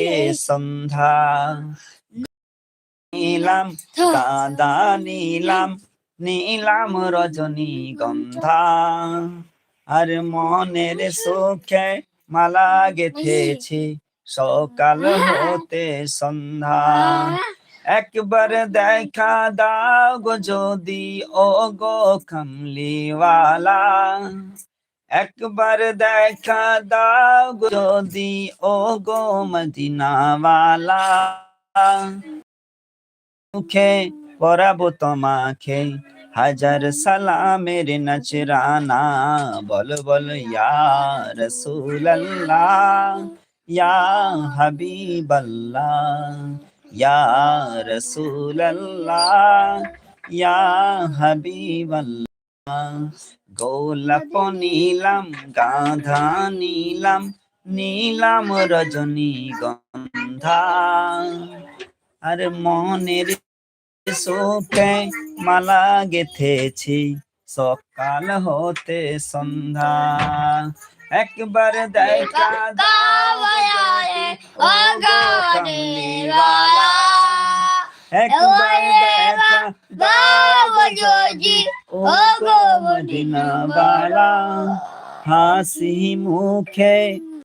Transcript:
কে সন্ধ্যা নীলাম কাদা নীলাম নীলাম রজনী গন্ধা আর মনের সুখে মালা গেথেছি সকাল হতে সন্ধ্যা একবার দেখা দাও গো যদি ও গো কামলিওয়ালা একবার দেখা দাও গো যদি ও গো মদিনাওয়ালা মুখে পরাবো তোমাকে হাজার সালামের নচরানা বল বল ইয়া রাসূলুল্লাহ ইয়া হাবিবাল্লাহ ইয়া রাসূলুল্লাহ ইয়া হাবিবাল্লাহ গোলাপ নীলাম গাঁধা নীলাম নীলাম রজনী গন্ধা আর মনের সুখে মালা গেথেছি সকাল হতে সন্ধ্যা একবার দেখা দাও ও গো কামলিওয়ালা একবার দেখা দাও যদি ও গো মদিনাওয়ালা হাসি মুখে